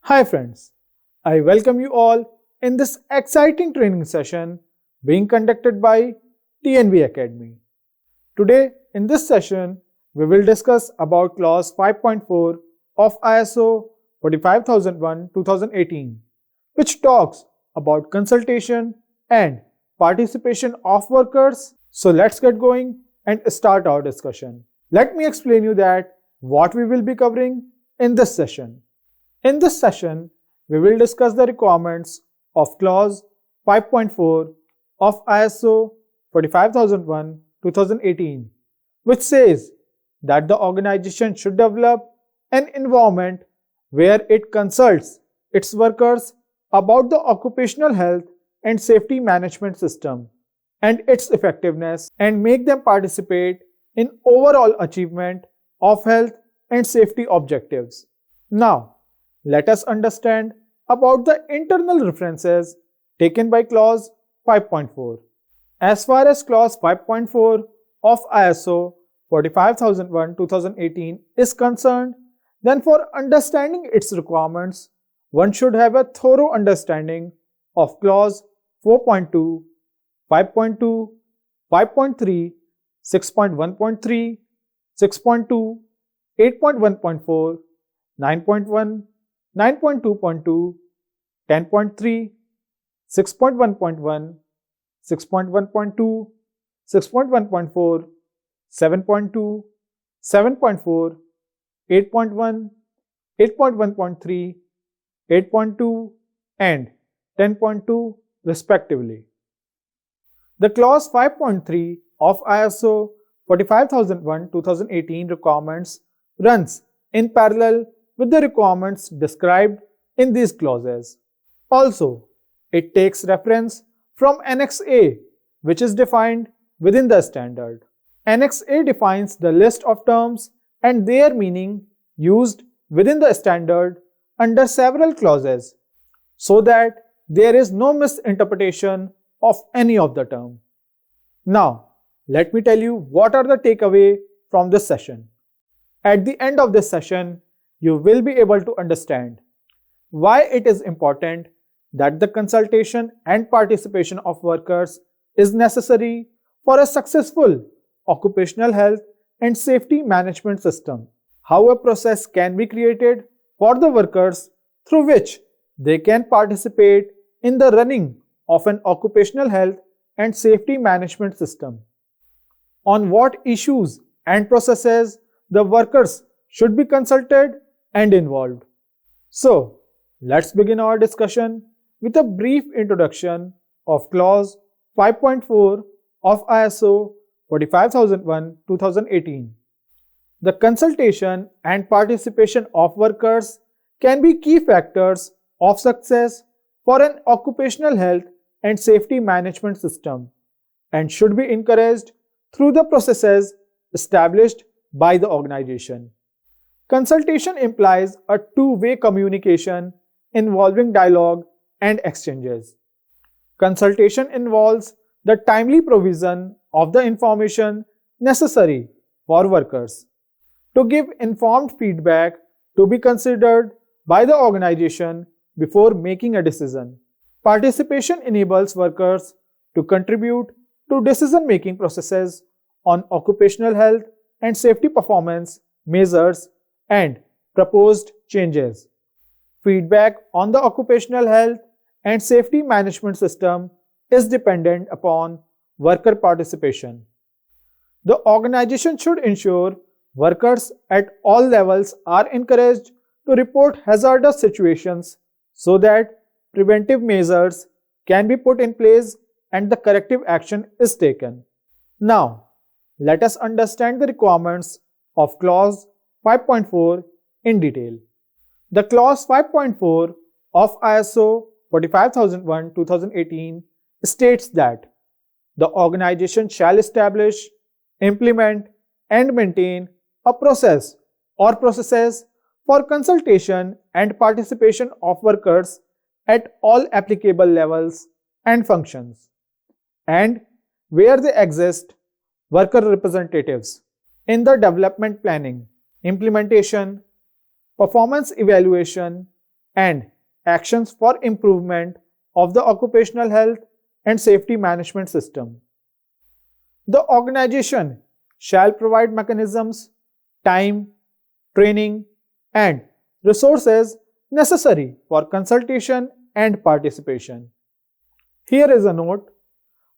Hi friends, I welcome you all in this exciting training session being conducted by TNV Akademi. Today in this session, we will discuss about clause 5.4 of ISO 45001-2018, which talks about consultation and participation of workers. So let's get going and start our discussion. Let me explain you that what we will be covering in this session. In this session, we will discuss the requirements of clause 5.4 of ISO 45001-2018, which says that the organization should develop an environment where it consults its workers about the occupational health and safety management system and its effectiveness and make them participate in overall achievement of health and safety objectives. Now, let us understand about the internal references taken by clause 5.4. As far as clause 5.4 of ISO 45001-2018 is concerned, then for understanding its requirements, one should have a thorough understanding of clause 4.2, 5.2, 5.3, 6.1.3, 6.2, 8.1.4, 9.1, 9.2.2, 10.3, 6.1.1, 6.1.2, 6.1.4, 7.2, 7.4, 8.1, 8.1.3, 8.2, and 10.2 respectively. The clause 5.3 of ISO 45001-2018 requirements runs in parallel with the requirements described in these clauses. Also, it takes reference from Annex A, which is defined within the standard. Annex A defines the list of terms and their meaning used within the standard under several clauses, so that there is no misinterpretation of any of the term. Now, let me tell you what are the takeaway from this session. At the end of this session, you will be able to understand why it is important that the consultation and participation of workers is necessary for a successful occupational health and safety management system, how a process can be created for the workers through which they can participate in the running of an occupational health and safety management system, on what issues and processes the workers should be consulted and involved. So, let's begin our discussion with a brief introduction of clause 5.4 of ISO 45001-2018. The consultation and participation of workers can be key factors of success for an occupational health and safety management system and should be encouraged through the processes established by the organization. Consultation implies a two-way communication involving dialogue and exchanges. Consultation involves the timely provision of the information necessary for workers to give informed feedback to be considered by the organization before making a decision. Participation enables workers to contribute to decision-making processes on occupational health and safety performance measures and proposed changes. Feedback on the occupational health and safety management system is dependent upon worker participation. The organization should ensure workers at all levels are encouraged to report hazardous situations so that preventive measures can be put in place and the corrective action is taken. Now, let us understand the requirements of clause 5.4 in detail. The clause 5.4 of ISO 45001-2018 states that the organization shall establish, implement, and maintain a process or processes for consultation and participation of workers at all applicable levels and functions, and where they exist, worker representatives in the development planning, implementation, performance evaluation, and actions for improvement of the occupational health and safety management system. The organization shall provide mechanisms, time, training, and resources necessary for consultation and participation. Here is a note: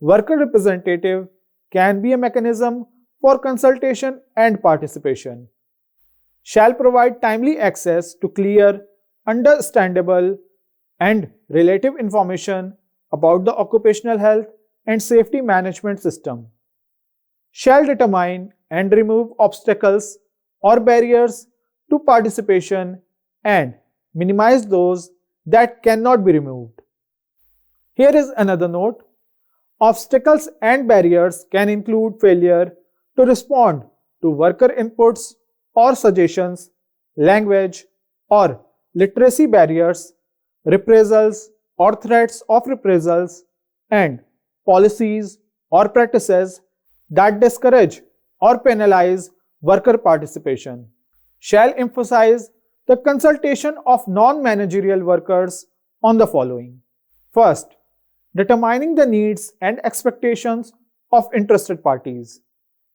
worker representative can be a mechanism for consultation and participation. Shall provide timely access to clear, understandable, and relative information about the occupational health and safety management system. Shall determine and remove obstacles or barriers to participation and minimize those that cannot be removed. Here is another note: obstacles and barriers can include failure to respond to worker inputs or suggestions, language or literacy barriers, reprisals or threats of reprisals, and policies or practices that discourage or penalize worker participation. Shall emphasize the consultation of non-managerial workers on the following. First, determining the needs and expectations of interested parties.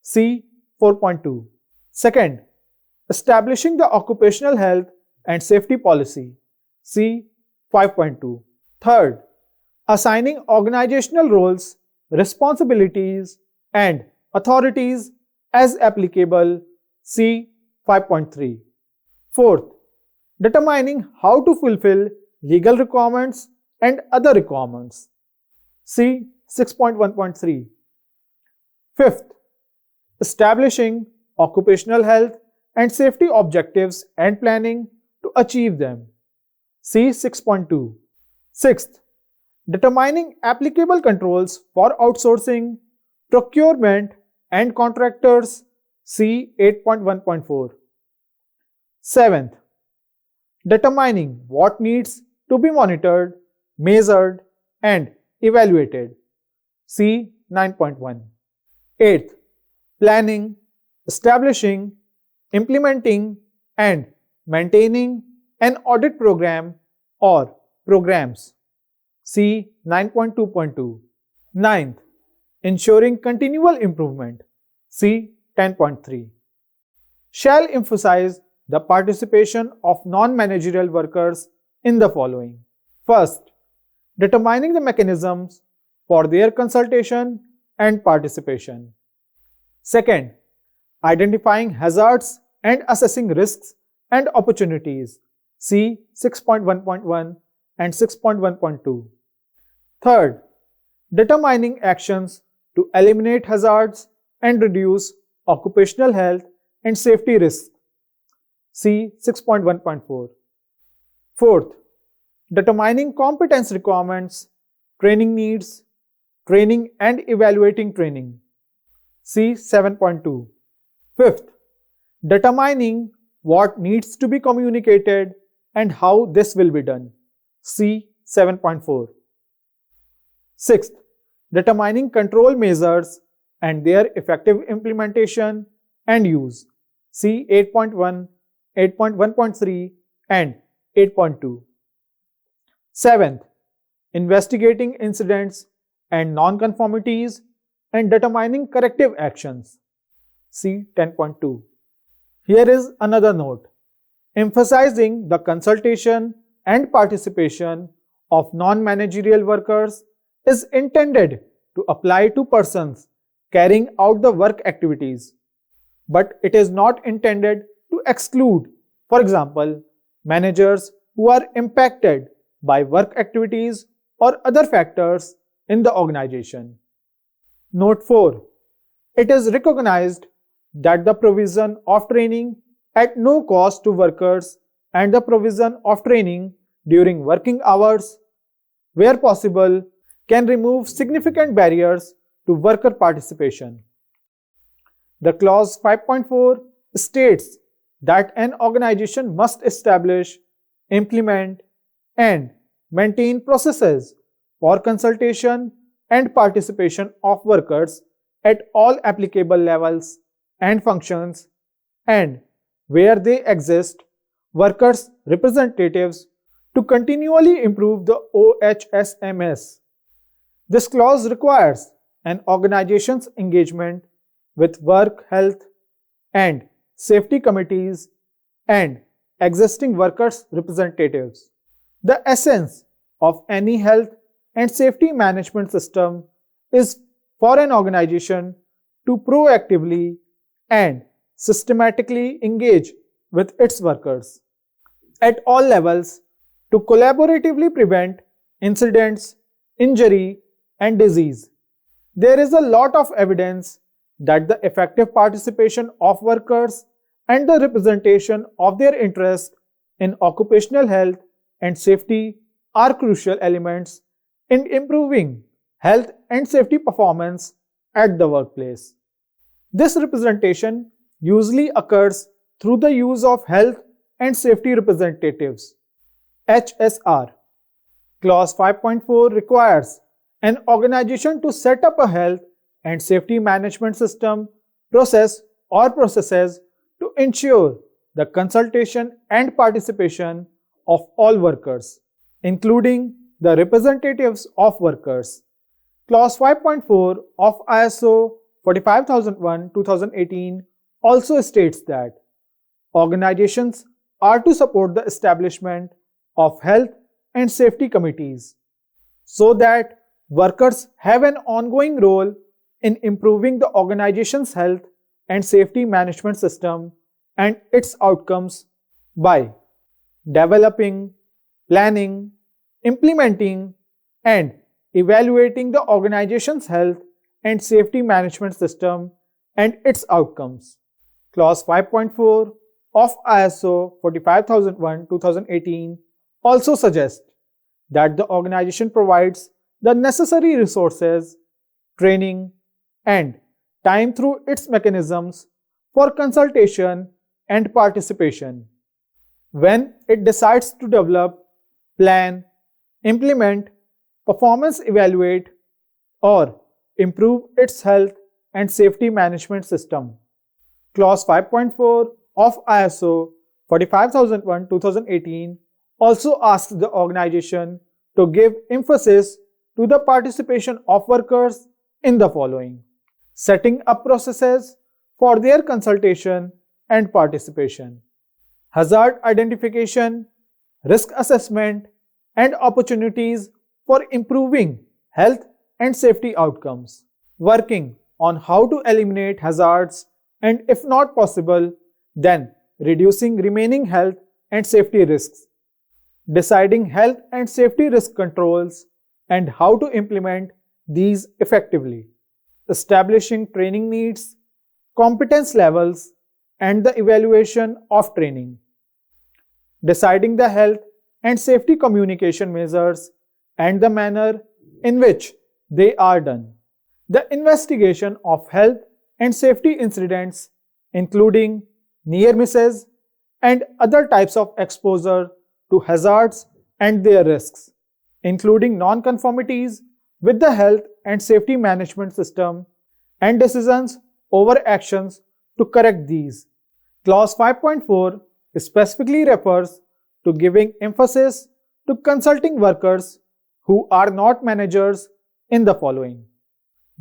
C 4.2. Second, establishing the occupational health and safety policy. C 5.2. Third, assigning organizational roles, responsibilities, and authorities as applicable. C 5.3. Fourth, determining how to fulfill legal requirements and other requirements. C 6.1.3. Fifth, establishing occupational health and safety objectives and planning to achieve them. C 6.2. Sixth, determining applicable controls for outsourcing, procurement, and contractors. C 8.1.4. Seventh, determining what needs to be monitored, measured, and evaluated. C 9.1. Eighth, planning, establishing, implementing, and maintaining an audit program or programs. C 9.2.2. Ninth, ensuring continual improvement. C 10.3. Shall emphasize the participation of non-managerial workers in the following. First, determining the mechanisms for their consultation and participation. Second, identifying hazards and assessing risks and opportunities. C 6.1.1 and 6.1.2. Third, determining actions to eliminate hazards and reduce occupational health and safety risks. C 6.1.4. Fourth, determining competence requirements, training needs, training and evaluating training. C 7.2. Fifth, determining what needs to be communicated and how this will be done. C 7.4. Sixth, determining control measures and their effective implementation and use. C 8.1, 8.1.3 and 8.2. Seventh, investigating incidents and non-conformities and determining corrective actions. C 10.2. Here is another note: emphasizing the consultation and participation of non-managerial workers is intended to apply to persons carrying out the work activities, but it is not intended to exclude, for example, managers who are impacted by work activities or other factors in the organization. Note 4. It is recognized that the provision of training at no cost to workers and the provision of training during working hours, where possible, can remove significant barriers to worker participation. The clause 5.4 states that an organization must establish, implement, and maintain processes for consultation and participation of workers at all applicable levels and functions, and where they exist, workers' representatives to continually improve the OHSMS. This clause requires an organization's engagement with work health and safety committees and existing workers' representatives. The essence of any health and safety management system is for an organization to proactively and systematically engage with its workers at all levels to collaboratively prevent incidents, injury, and disease. There is a lot of evidence that the effective participation of workers and the representation of their interests in occupational health and safety are crucial elements in improving health and safety performance at the workplace. This representation usually occurs through the use of health and safety representatives, HSR. Clause 5.4 requires an organization to set up a health and safety management system, process, or processes to ensure the consultation and participation of all workers, including the representatives of workers. Clause 5.4 of ISO 45001:2018 also states that organizations are to support the establishment of health and safety committees so that workers have an ongoing role in improving the organization's health and safety management system and its outcomes by developing, planning, implementing, and evaluating the organization's health and safety management system and its outcomes. Clause 5.4 of ISO 45001:2018 also suggests that the organization provides the necessary resources, training, and time through its mechanisms for consultation and participation. When it decides to develop, plan, implement, performance evaluate, or improve its health and safety management system. Clause 5.4 of ISO 45001:2018 also asks the organization to give emphasis to the participation of workers in the following: setting up processes for their consultation and participation, hazard identification, risk assessment, and opportunities for improving health and safety outcomes, working on how to eliminate hazards and, if not possible, then reducing remaining health and safety risks, deciding health and safety risk controls and how to implement these effectively, establishing training needs, competence levels, and the evaluation of training, deciding the health and safety communication measures and the manner in which they are done, the investigation of health and safety incidents, including near misses and other types of exposure to hazards and their risks, including non-conformities with the health and safety management system, and decisions over actions to correct these. Clause 5.4 specifically refers to giving emphasis to consulting workers who are not managers in the following: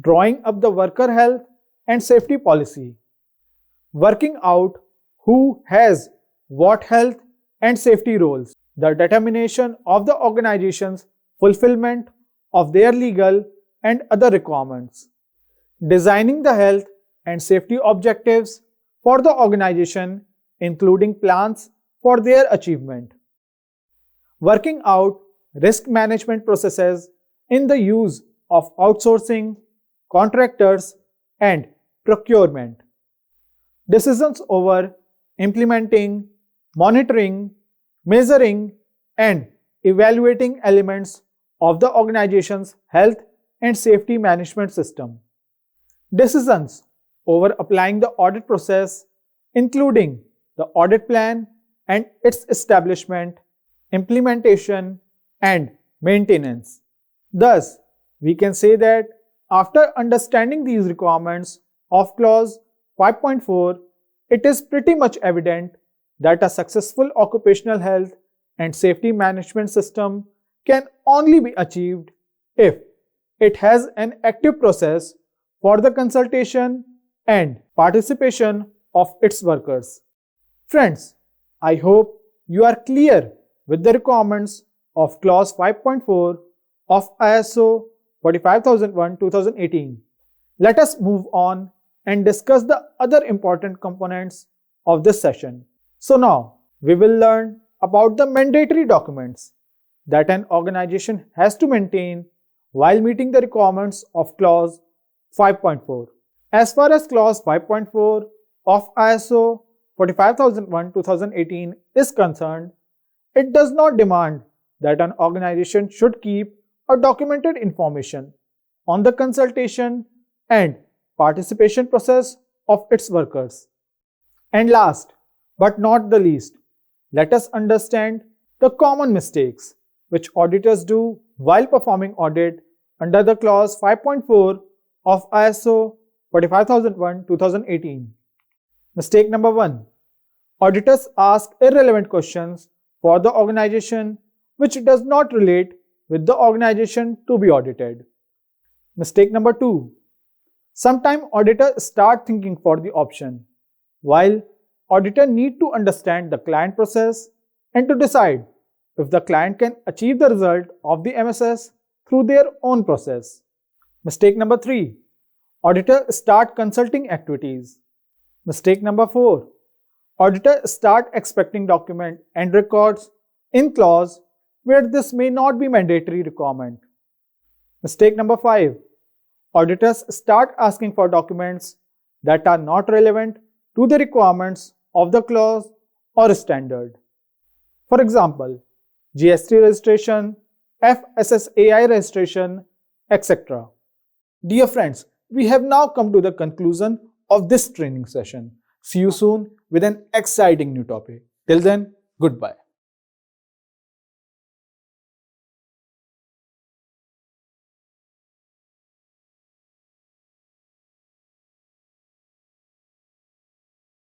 drawing up the worker health and safety policy, working out who has what health and safety roles, the determination of the organization's fulfillment of their legal and other requirements, designing the health and safety objectives for the organization, including plans for their achievement, working out risk management processes in the use of outsourcing, contractors, and procurement, decisions over implementing, monitoring, measuring, and evaluating elements of the organization's health and safety management system, decisions over applying the audit process, including the audit plan and its establishment, implementation, and maintenance. Thus, we can say that after understanding these requirements of clause 5.4, it is pretty much evident that a successful occupational health and safety management system can only be achieved if it has an active process for the consultation and participation of its workers. Friends, I hope you are clear with the requirements of Clause 5.4 of ISO 45001:2018. Let us move on and discuss the other important components of this session. So now, we will learn about the mandatory documents that an organization has to maintain while meeting the requirements of Clause 5.4. As far as Clause 5.4 of ISO 45001:2018 is concerned, it does not demand that an organization should keep a documented information on the consultation and participation process of its workers. And last but not the least, let us understand the common mistakes which auditors do while performing audit under the Clause 5.4 of ISO 45001:2018. Mistake number 1. Auditors ask irrelevant questions for the organization which does not relate with the organization to be audited. Mistake number 2. Sometimes auditors start thinking for the option, while auditors need to understand the client process and to decide if the client can achieve the result of the MSS through their own process. Mistake number 3. Auditors start consulting activities. Mistake number 4. Auditors start expecting documents and records in clause where this may not be mandatory requirement. Mistake number 5. Auditors start asking for documents that are not relevant to the requirements of the clause or standard. For example, GST registration, FSSAI registration, etc. Dear friends, we have now come to the conclusion of this training session. See you soon with an exciting new topic. Till then, goodbye.